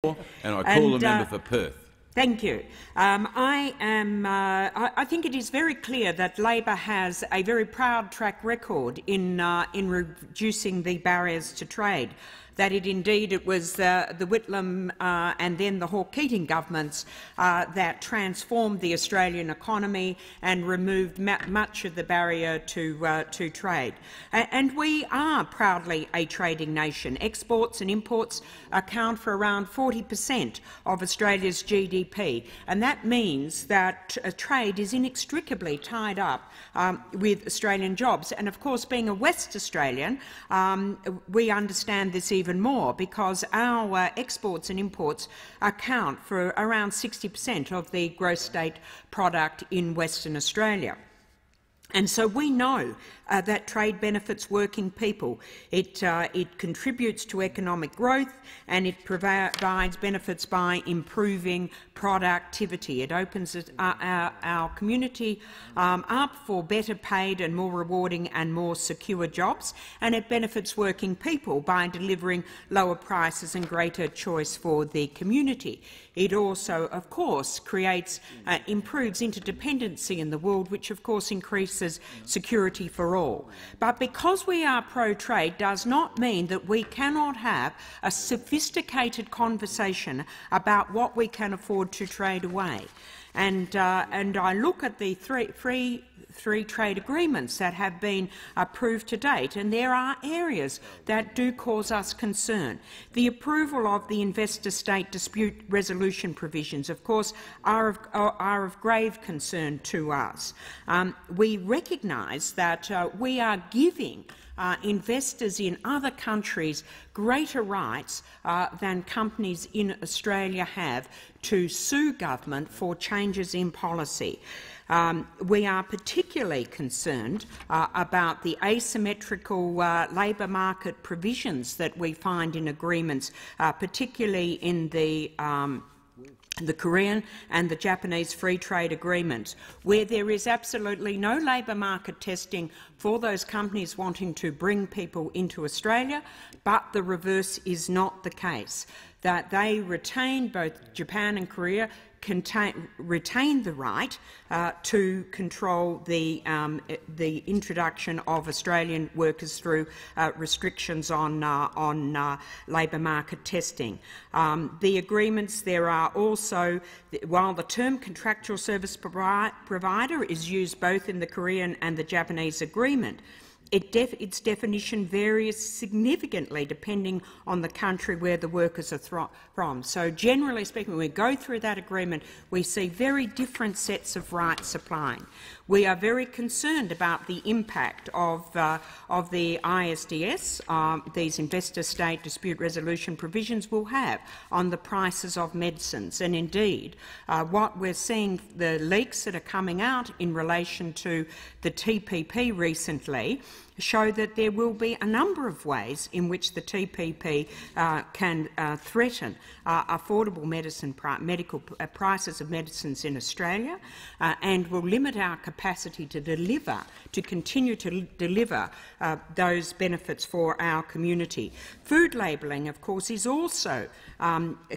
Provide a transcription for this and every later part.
And I call the member for Perth. Thank you. I think it is very clear that Labor has a very proud track record in reducing the barriers to trade. That it was the Whitlam and then the Hawke-Keating governments that transformed the Australian economy and removed much of the barrier to trade. And we are proudly a trading nation. Exports and imports account for around 40% of Australia's GDP, and that means that trade is inextricably tied up with Australian jobs. And of course, being a West Australian, we understand this even more, because our exports and imports account for around 60% of the gross state product in Western Australia. And so we know that trade benefits working people. It contributes to economic growth, and it provides benefits by improving productivity. It opens our community up for better paid and more rewarding and more secure jobs, and it benefits working people by delivering lower prices and greater choice for the community. It also, of course, improves interdependency in the world, which of course increases security for all. But because we are pro-trade does not mean that we cannot have a sophisticated conversation about what we can afford to trade away. And I look at the three trade agreements that have been approved to date, and there are areas that do cause us concern. The approval of the investor-state dispute resolution provisions, of course, are of grave concern to us. We recognise that we are giving investors in other countries greater rights than companies in Australia have to sue government for changes in policy. We are particularly concerned about the asymmetrical labour market provisions that we find in agreements, particularly in the Korean and the Japanese free trade agreements, where there is absolutely no labour market testing for those companies wanting to bring people into Australia, but the reverse is not the case. That they retain, both Japan and Korea, retain the right to control the introduction of Australian workers through restrictions on labour market testing. The agreements, there are also, while the term contractual service provider is used both in the Korean and the Japanese agreement, its definition varies significantly depending on the country where the workers are from. So generally speaking, when we go through that agreement, we see very different sets of rights applying. We are very concerned about the impact of the ISDS, these investor-state dispute resolution provisions, will have on the prices of medicines. And indeed, what we're seeing, the leaks that are coming out in relation to the TPP recently, show that there will be a number of ways in which the TPP can threaten affordable medical prices of medicines in Australia, and will limit our capacity to continue to deliver those benefits for our community. Food labelling, of course, is also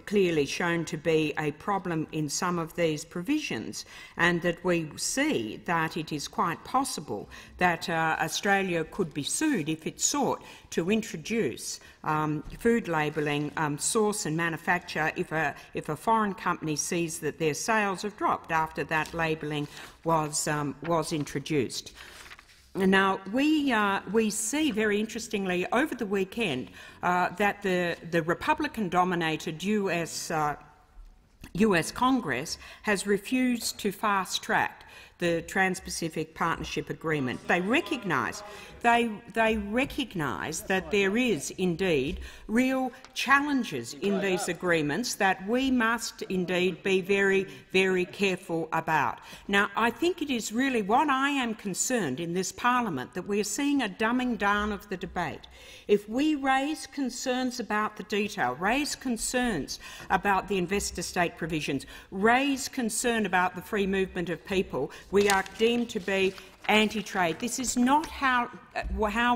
clearly shown to be a problem in some of these provisions, and that we see that it is quite possible that Australia could be sued if it sought to introduce food labelling, source and manufacture, if a foreign company sees that their sales have dropped after that labelling was introduced. Now, we see, very interestingly, over the weekend that the Republican-dominated US Congress has refused to fast-track the Trans-Pacific Partnership Agreement. They recognise that there is indeed real challenges in these agreements that we must indeed be very, very careful about. Now, I think it is really what I am concerned in this parliament, that we are seeing a dumbing down of the debate. If we raise concerns about the detail, raise concerns about the investor-state provisions, raise concern about the free movement of people, we are deemed to be anti-trade. This is not how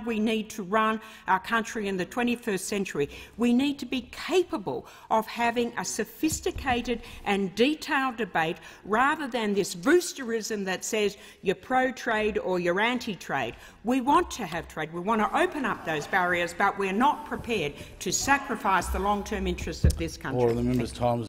we need to run our country in the 21st century. We need to be capable of having a sophisticated and detailed debate rather than this boosterism that says you're pro-trade or you're anti-trade. We want to have trade. We want to open up those barriers, but we're not prepared to sacrifice the long-term interests of this country. Or the member's time